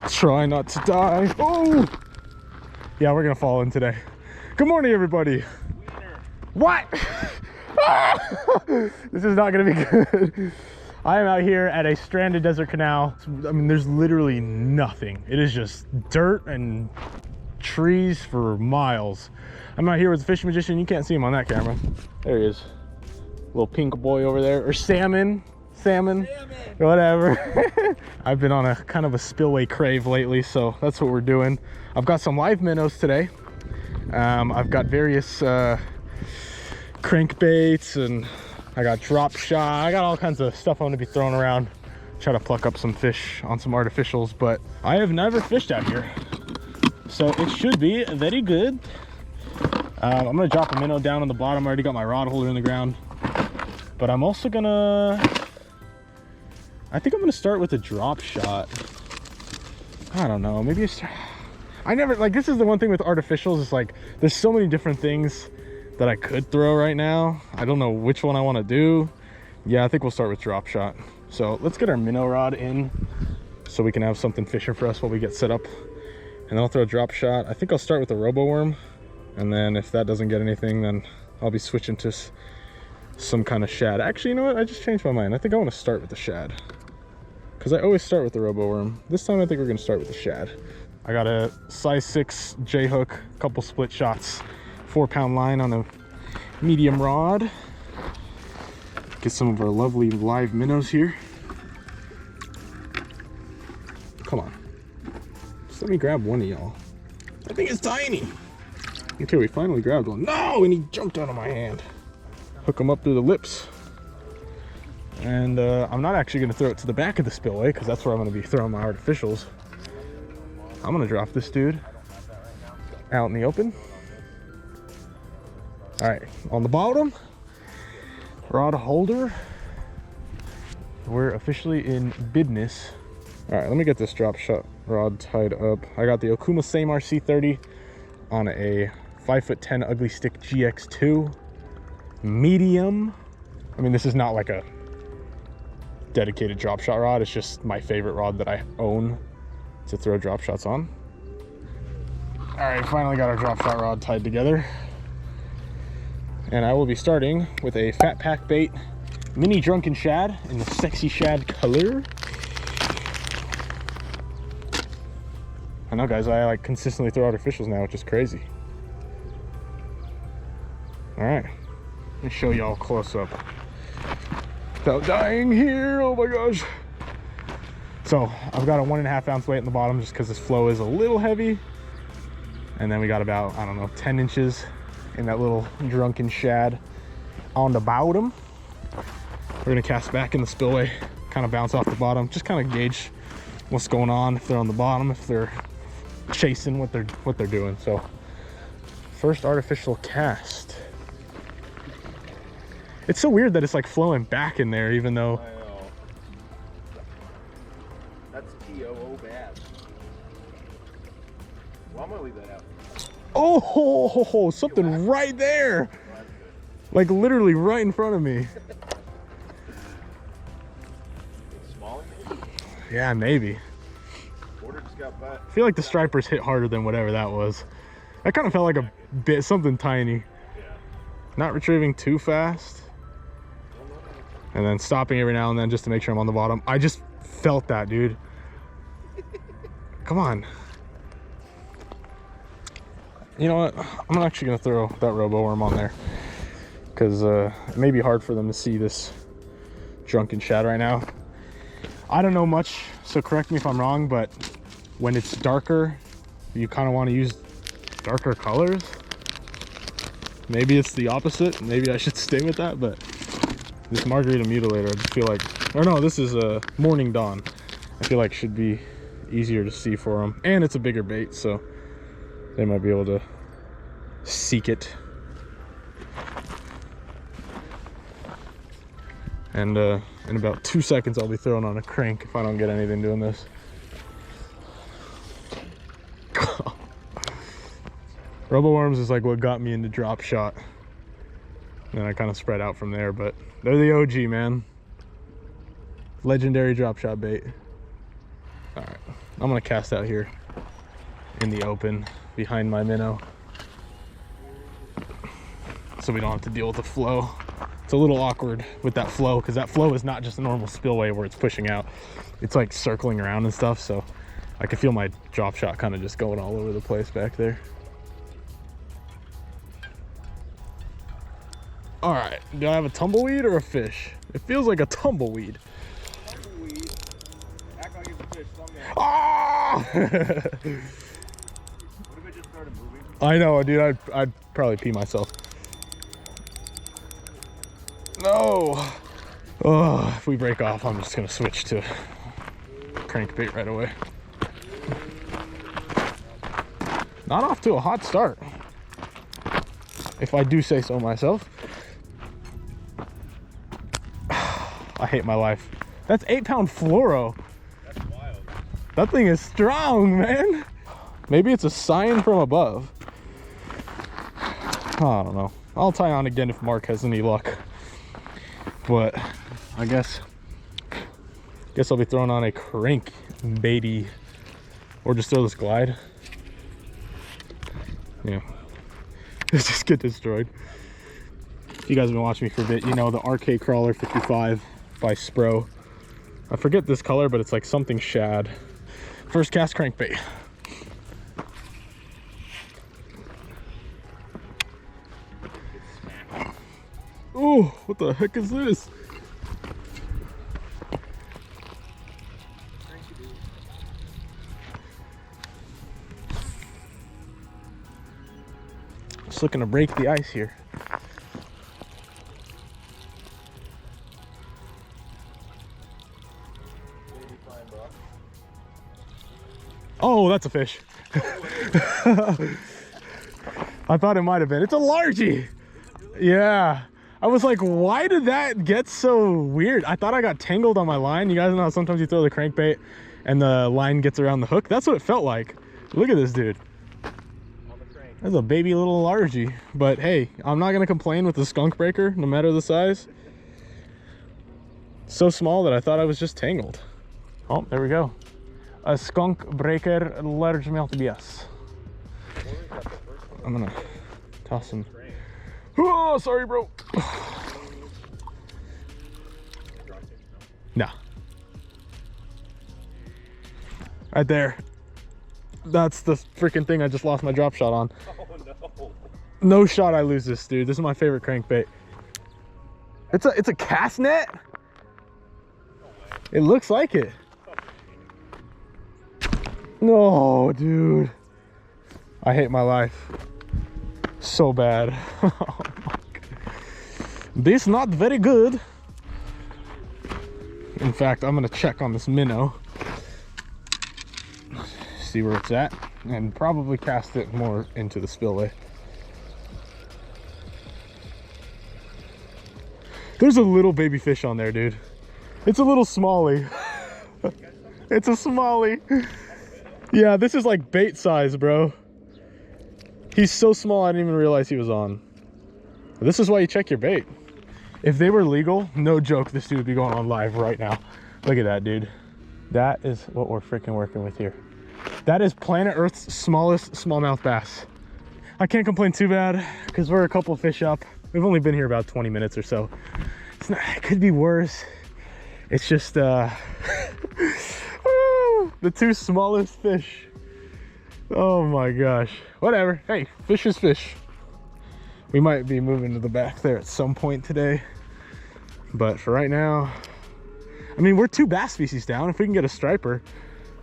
Try not to die. Oh! Yeah, we're gonna fall in today. Good morning, everybody. What? This is not gonna be good. I am out here at a stranded desert canal. I mean, there's literally nothing. It is just dirt and trees for miles. I'm out here with the fishing magician. You can't see him on that camera. There he is. Little pink boy over there, or salmon, whatever. I've been on a kind of a spillway crave lately, so that's what we're doing. I've got some live minnows today. I've got various crankbaits, and I got drop shot. I got all kinds of stuff I'm gonna be throwing around, try to pluck up some fish on some artificials, but I have never fished out here, so it should be very good. I'm gonna drop a minnow down on the bottom. I already got my rod holder in the ground, but I'm also gonna, I think I'm gonna start with a drop shot. I don't know, maybe I never, like, this is the one thing with artificials, it's like there's so many different things that I could throw right now. I don't know which one I want to do. Yeah, I think we'll start with drop shot. So let's get our minnow rod in so we can have something fishing for us while we get set up, and then I'll throw a drop shot. I think I'll start with a robo worm, and then if that doesn't get anything, then I'll be switching to some kind of shad. Actually, you know what, I just changed my mind. I think I want to start with the shad, because I always start with the robo worm. This time I think we're going to start with the shad. I got a size 6 J hook, couple split shots, 4-pound line on a medium rod. Get some of our lovely live minnows here. Come on, just let me grab one of y'all. I think it's tiny. Okay, we finally grabbed one. No, and he jumped out of my hand. Hook him up through the lips. And I'm not actually going to throw it to the back of the spillway, because that's where I'm going to be throwing my artificials. I'm going to drop this dude out in the open. All right, on the bottom, rod holder. We're officially in business. All right, let me get this drop shot rod tied up. I got the Okuma Samar C30 on a 5'10" ugly stick GX2 medium. I mean, this is not like a dedicated drop shot rod. It's just my favorite rod that I own to throw drop shots on. All right, finally got our drop shot rod tied together. And I will be starting with a fat pack bait mini drunken shad in the sexy shad color. I know, guys, I like consistently throw artificials now, which is crazy. All right, let me show y'all close up without dying here. Oh my gosh. So I've got a 1.5 ounce weight in the bottom just because this flow is a little heavy. And then we got about, I don't know, 10 inches in that little drunken shad on the bottom. We're gonna cast back in the spillway, kind of bounce off the bottom, just kind of gauge what's going on, if they're on the bottom, if they're chasing what they're doing. So first artificial cast. It's so weird that it's like flowing back in there, even though I know. That's TOO bad. Well, I'm gonna leave that out. oh, something right there, like literally right in front of me. Smaller maybe? Yeah, maybe. Porter just got bit. I feel like the stripers hit harder than whatever that was. That kind of felt like a bit something tiny. Yeah. Not retrieving too fast, and then stopping every now and then just to make sure I'm on the bottom. I just felt that, dude. Come on. You know what, I'm actually gonna throw that robo worm on there, because it may be hard for them to see this drunken shad right now. I don't know much, so correct me if I'm wrong, but when it's darker, you kind of want to use darker colors. Maybe it's the opposite. Maybe I should stay with that, but this margarita mutilator, I just feel like, or no, this is a morning dawn. I feel like should be easier to see for them, and it's a bigger bait, so they might be able to seek it. And in about 2 seconds, I'll be throwing on a crank if I don't get anything doing this. Robo worms is like what got me into drop shot. And I kind of spread out from there, but they're the OG, man. Legendary drop shot bait. All right, I'm gonna cast out here in the open behind my minnow, so we don't have to deal with the flow. It's a little awkward with that flow because that flow is not just a normal spillway where it's pushing out. It's like circling around and stuff, so I can feel my drop shot kind of just going all over the place back there. All right, do I have a tumbleweed or a fish? It feels like a tumbleweed. Tumbleweed. Act like it's a fish. Thumbnail. Ah! What if it just started moving? I know, dude. I'd probably pee myself. No. Oh, if we break off, I'm just gonna switch to crankbait right away. Not off to a hot start, if I do say so myself. I hate my life. That's 8-pound fluoro. That's wild. That thing is strong, man. Maybe it's a sign from above. I don't know. I'll tie on again if Mark has any luck. But I guess I'll be throwing on a crank baity, or just throw this glide. Yeah, let's just get destroyed. If you guys have been watching me for a bit, you know the RK Crawler 55 by Spro. I forget this color, but it's like something shad. First cast crankbait. Oh, what the heck is this? Just looking to break the ice here. Oh, that's a fish. I thought it might have been. It's a largie. Yeah. I was like, why did that get so weird? I thought I got tangled on my line. You guys know how sometimes you throw the crankbait and the line gets around the hook? That's what it felt like. Look at this dude. That's a baby little largie. But hey, I'm not gonna complain with the skunk breaker, no matter the size. So small that I thought I was just tangled. Oh, there we go. A skunk breaker largemouth bass. I'm gonna toss him. Oh, sorry, bro. No. Right there. That's the freaking thing I just lost my drop shot on. Oh no. No shot I lose this, dude. This is my favorite crankbait. It's a cast net? No way. It looks like it. No, dude. I hate my life so bad. Oh my God. This not very good. In fact, I'm gonna check on this minnow, see where it's at, and probably cast it more into the spillway. There's a little baby fish on there, dude. It's a little smallie. It's a smallie. Yeah, this is like bait size, bro. He's so small, I didn't even realize he was on. This is why you check your bait. If they were legal, no joke, this dude would be going on live right now. Look at that, dude. That is what we're freaking working with here. That is planet Earth's smallest smallmouth bass. I can't complain too bad because we're a couple fish up. We've only been here about 20 minutes or so. It's not, it could be worse. It's just the two smallest fish. Oh my gosh. Whatever. Hey, fish is fish. We might be moving to the back there at some point today. But for right now, I mean, we're 2 bass species down. If we can get a striper,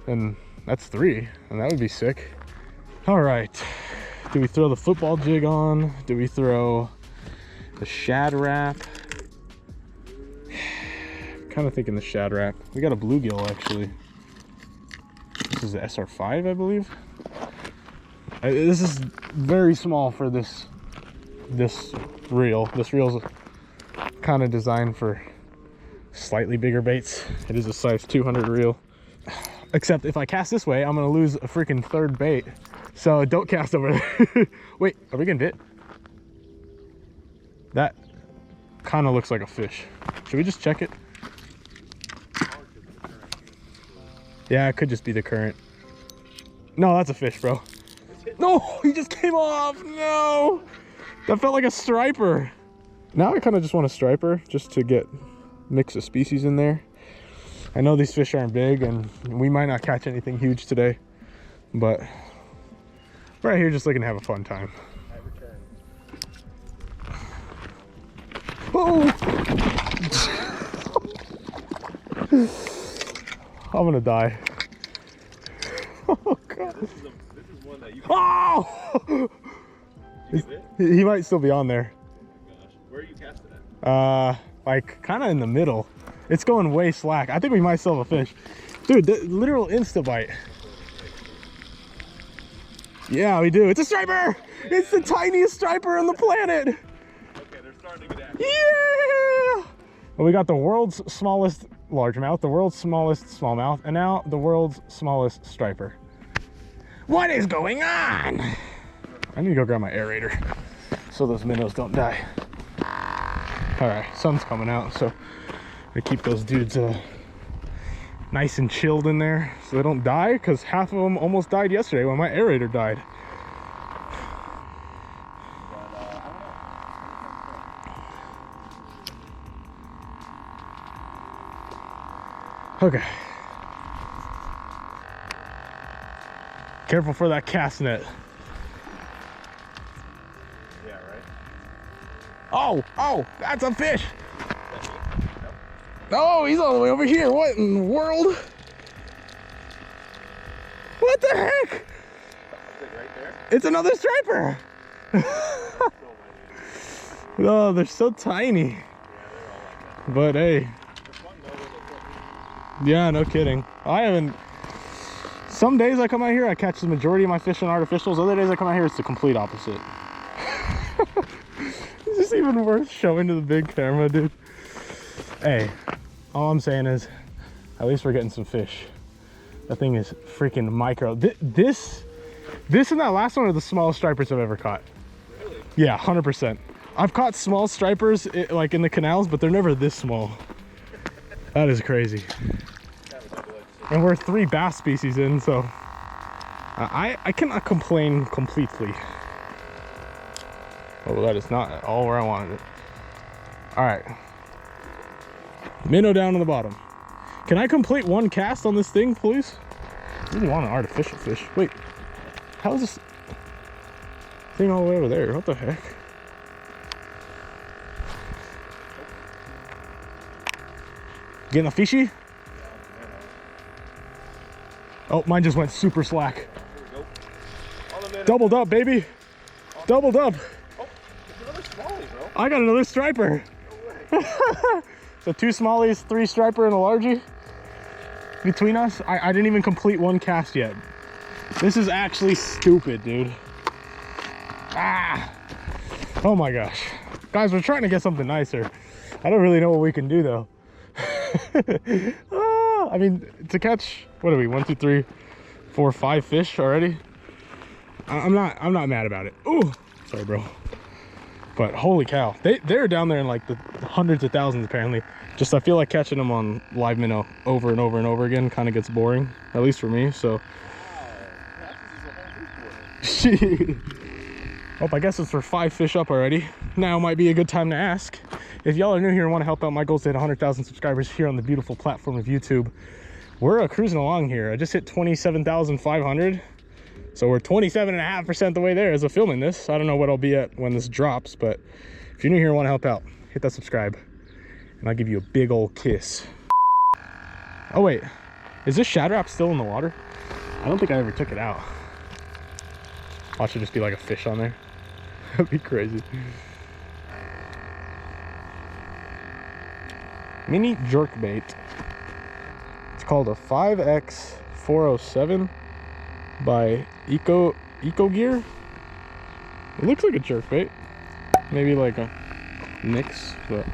then that's 3. And that would be sick. All right. Do we throw the football jig on? Do we throw the shad wrap? Kind of thinking the shad wrap. We got a bluegill actually. This is the SR5, I believe. This is very small for this reel. This reel's kind of designed for slightly bigger baits. It is a size 200 reel. Except if I cast this way, I'm gonna lose a freaking 3rd bait. So don't cast over there. Wait, are we getting bit? That kind of looks like a fish. Should we just check it? Yeah, it could just be the current. No, that's a fish, bro. No, he just came off. No, that felt like a striper. Now I kind of just want a striper just to get mix of species in there. I know these fish aren't big and we might not catch anything huge today, but we're out here just looking to have a fun time. Oh! I'm gonna die. Oh god. This is one that you can... Oh! He might still be on there. Oh gosh. Where are you casting at? Like kind of in the middle. It's going way slack. I think we might still have a fish. Dude, the literal insta bite. Yeah, we do. It's a striper! It's the tiniest striper on the planet! Okay, they're starting to get active. Yeah! Well, we got the world's smallest largemouth, the world's smallest smallmouth, and now the world's smallest striper. What is going on? I need to go grab my aerator so those minnows don't die. All right, sun's coming out, so I keep those dudes nice and chilled in there so they don't die, because half of them almost died yesterday when my aerator died. Okay. Careful for that cast net. Yeah, right. Oh, that's a fish. Oh, he's all the way over here. What in the world? What the heck? Is it right there? It's another striper. Oh, they're so tiny. Yeah, they're all like that. But hey. They're fun though when they cook. Yeah, no kidding. I haven't. Some days I come out here, I catch the majority of my fish on artificials. Other days I come out here, it's the complete opposite. Is this even worth showing to the big camera, dude? Hey, all I'm saying is, at least we're getting some fish. That thing is freaking micro. This and that last one are the smallest stripers I've ever caught. Really? Yeah, 100%. I've caught small stripers like in the canals, but they're never this small. That is crazy. And we're 3 bass species in, so I cannot complain completely. Oh, that is not at all where I wanted it. All right. Minnow down on the bottom. Can I complete 1 cast on this thing, please? I really want an artificial fish. Wait, how is this thing all the way over there? What the heck? Getting a fishy? Oh, mine just went super slack. Doubled up, baby. Doubled up. Oh, it's another smallie, bro. I got another striper. No way. So 2 smallies, 3 striper, and a largie between us. I didn't even complete 1 cast yet. This is actually stupid, dude. Ah. Oh my gosh. Guys, we're trying to get something nicer. I don't really know what we can do though. I mean, to catch, what are we, 1, 2, 3, 4, 5 fish already? I'm not mad about it. Ooh, sorry, bro. But holy cow, they're down there in like the hundreds of thousands apparently. Just I feel like catching them on live minnow over and over and over again kind of gets boring, at least for me. So, oh, I guess it's for 5 fish up already. Now might be a good time to ask. If y'all are new here and want to help out, my goal is to hit 100,000 subscribers here on the beautiful platform of YouTube. We're cruising along here. I just hit 27,500. So we're 27.5% the way there as of filming this. I don't know what I'll be at when this drops, but if you're new here and want to help out, hit that subscribe and I'll give you a big old kiss. Oh wait, is this shad wrap still in the water? I don't think I ever took it out. Watch it just be like a fish on there. That'd be crazy. Mini jerk bait. It's called a 5X 407 by Eco Gear. It looks like a jerk bait. Maybe like a mix, but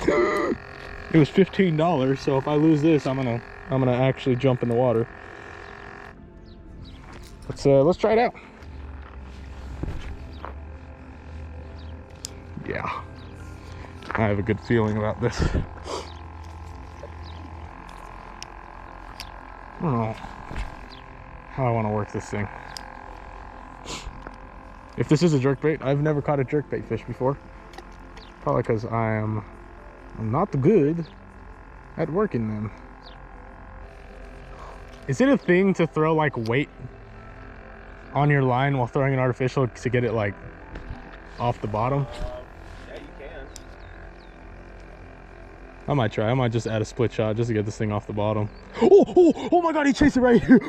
it was $15. So if I lose this, I'm gonna actually jump in the water. Let's try it out. Yeah, I have a good feeling about this. I don't know. how I want to work this thing. If this is a jerkbait, I've never caught a jerkbait fish before. Probably because I'm not good at working them. Is it a thing to throw like weight on your line while throwing an artificial to get it like off the bottom? Yeah, you can. I might try. I might just add a split shot just to get this thing off the bottom. Oh my God, he chased it right here.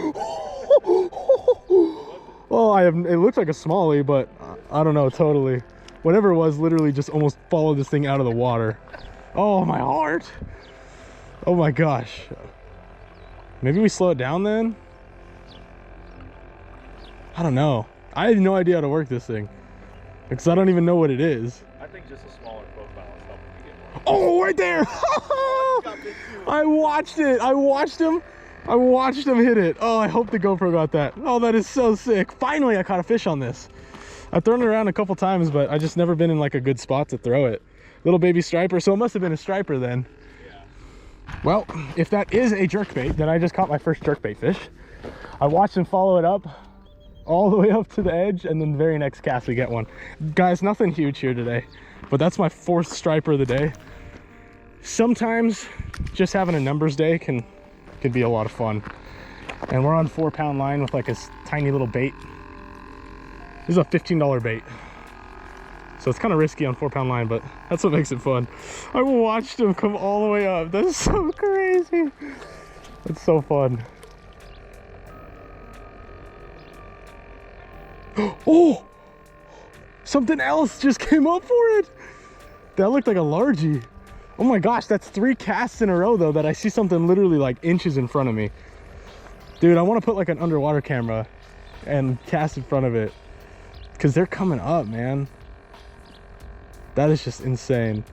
Oh, it looks like a smallie, but I don't know, totally. Whatever it was, literally just almost followed this thing out of the water. Oh, my heart. Oh my gosh. Maybe we slow it down then? I don't know. I have no idea how to work this thing because I don't even know what it is. I think just a smaller profile is helping you get more. Oh, right there. I watched it. I watched him hit it. Oh, I hope the GoPro got that. Oh, that is so sick. Finally, I caught a fish on this. I've thrown it around a couple times, but I just never been in like a good spot to throw it. Little baby striper, so it must have been a striper then. Yeah. Well, if that is a jerkbait, then I just caught my first jerkbait fish. I watched him follow it up all the way up to the edge, and then the very next cast we get one. Guys, nothing huge here today, but that's my 4th striper of the day. Sometimes just having a numbers day can be a lot of fun. And we're on 4-pound line with like a tiny little bait. This is a $15 bait, so it's kind of risky on 4-pound line, but that's what makes it fun. I watched him come all the way up. That's so crazy. It's so fun. Oh, something else just came up for it. That looked like a largie. Oh my gosh, that's 3 casts in a row though that I see something literally like inches in front of me. Dude, I want to put like an underwater camera and cast in front of it because they're coming up, man. That is just insane.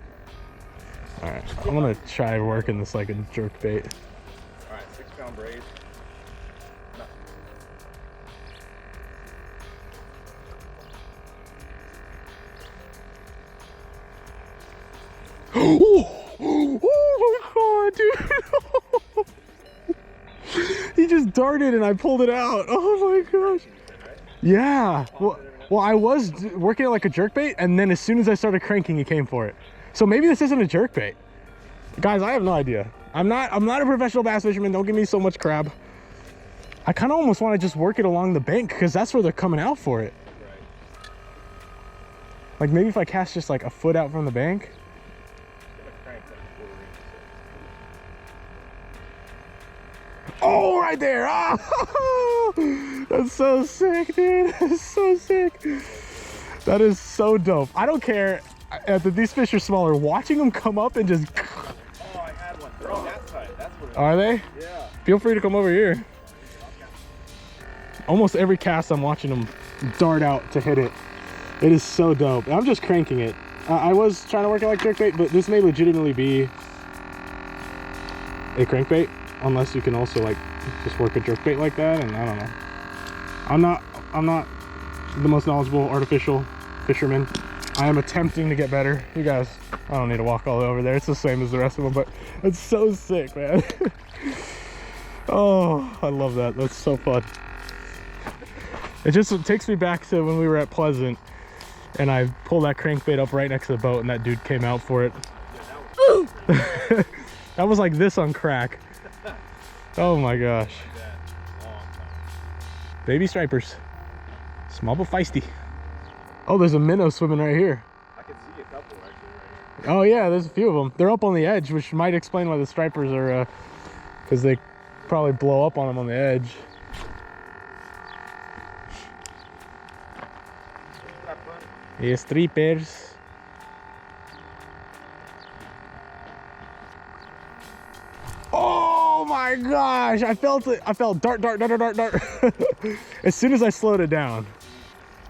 All right, I'm gonna try working this like a jerkbait. All right, 6-pound braid. Oh my God, dude. He just darted and I pulled it out. Oh my gosh. Yeah. Well, I was working it like a jerkbait, and then as soon as I started cranking, he came for it. So maybe this isn't a jerkbait. Guys, I have no idea. I'm not a professional bass fisherman. Don't give me so much crap. I kind of almost want to just work it along the bank because that's where they're coming out for it. Right. Like maybe if I cast just like a foot out from the bank. Oh, right there. Oh, that's so sick, dude. That's so sick. That is so dope. I don't care if these fish are smaller. Watching them come up and just... Oh, I had one. They're on that side. That's what it is. Are they? Yeah. Feel free to come over here. Almost every cast I'm watching them dart out to hit it. It is so dope. I'm just cranking it. I was trying to work it like jerkbait, but this may legitimately be a crankbait. Unless you can also like just work a jerkbait like that, and I don't know. I'm not the most knowledgeable artificial fisherman. I am attempting to get better. You guys, I don't need to walk all the way over there. It's the same as the rest of them, but it's so sick, man. Oh, I love that. That's so fun. It takes me back to when we were at Pleasant, and I pulled that crankbait up right next to the boat, and that dude came out for it. That was like this on crack. Oh my gosh. Baby stripers. Small but feisty. Oh, there's a minnow swimming right here. I can see a couple actually right here. Oh yeah, there's a few of them. They're up on the edge, which might explain why the stripers are, because they probably blow up on them on the edge. Yes, strippers. Oh my gosh, I felt it. I felt dart. As soon as I slowed it down.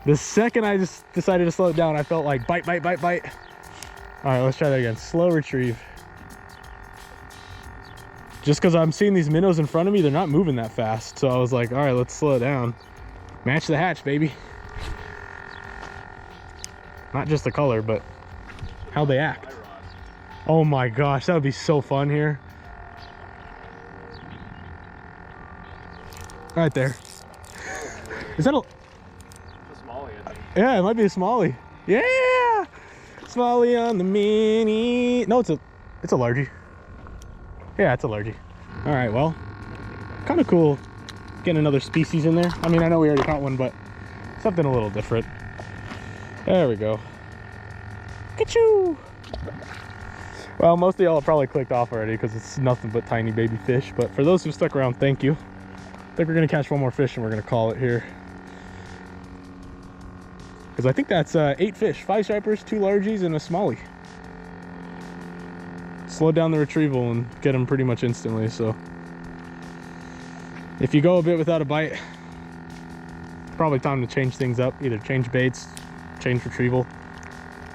The second I just decided to slow it down, I felt like bite. All right, let's try that again. Slow retrieve. Just because I'm seeing these minnows in front of me, they're not moving that fast. So I was like, all right, let's slow it down. Match the hatch, baby. Not just the color, but how they act. Oh my gosh, that would be so fun here. Right there. Is that a... It's a smallie, I think. Yeah, it might be a smallie. Yeah! Smallie on the mini. No, it's a largie. Yeah, it's a largie. All right, well, kind of cool getting another species in there. I mean, I know we already caught one, but something a little different. There we go. Ka-choo! Well, most of y'all have probably clicked off already because it's nothing but tiny baby fish. But for those who stuck around, thank you. I think we're gonna catch one more fish and we're gonna call it here. Because I think that's 8 fish, 5 stripers, 2 largies, and a smallie. Slowed down the retrieval and get them pretty much instantly. So if you go a bit without a bite, probably time to change things up. Either change baits, change retrieval,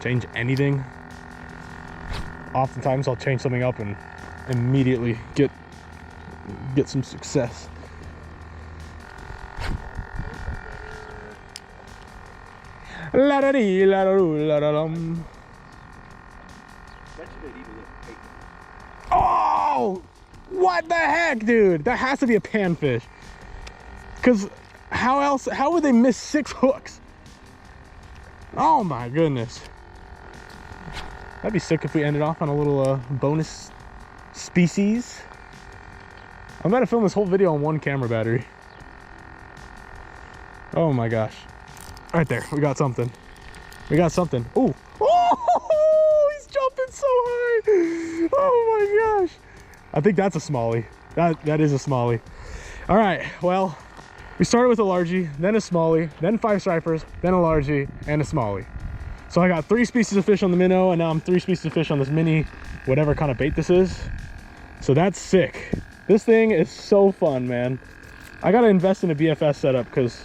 change anything. Oftentimes I'll change something up and immediately get some success. La da dee, la da doo, la da dum. Oh, what the heck, dude? That has to be a panfish. Because how would they miss 6 hooks? Oh my goodness. That'd be sick if we ended off on a little bonus species. I'm about to film this whole video on 1 camera battery. Oh my gosh. Right there, we got something. We got something. Ooh. Oh, he's jumping so high. Oh my gosh. I think that's a smallie. That is a smallie. All right, well, we started with a largie, then a smallie, then 5 stripers, then a largie, and a smallie. So I got 3 species of fish on the minnow, and now I'm 3 species of fish on this mini, whatever kind of bait this is. So that's sick. This thing is so fun, man. I gotta invest in a BFS setup because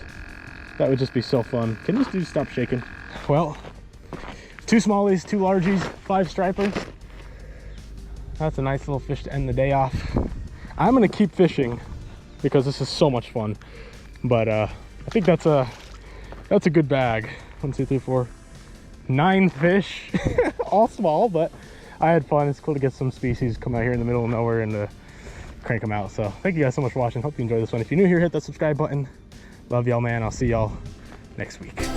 that would just be so fun. Can this dude stop shaking? Well, 2 smallies, 2 largies, 5 stripers. That's a nice little fish to end the day off. I'm gonna keep fishing because this is so much fun. But I think that's a good bag. 1, 2, 3, 4, 9 fish. All small, but I had fun. It's cool to get some species come out here in the middle of nowhere and crank them out. So thank you guys so much for watching. Hope you enjoyed this one. If you're new here, hit that subscribe button. Love y'all, man. I'll see y'all next week.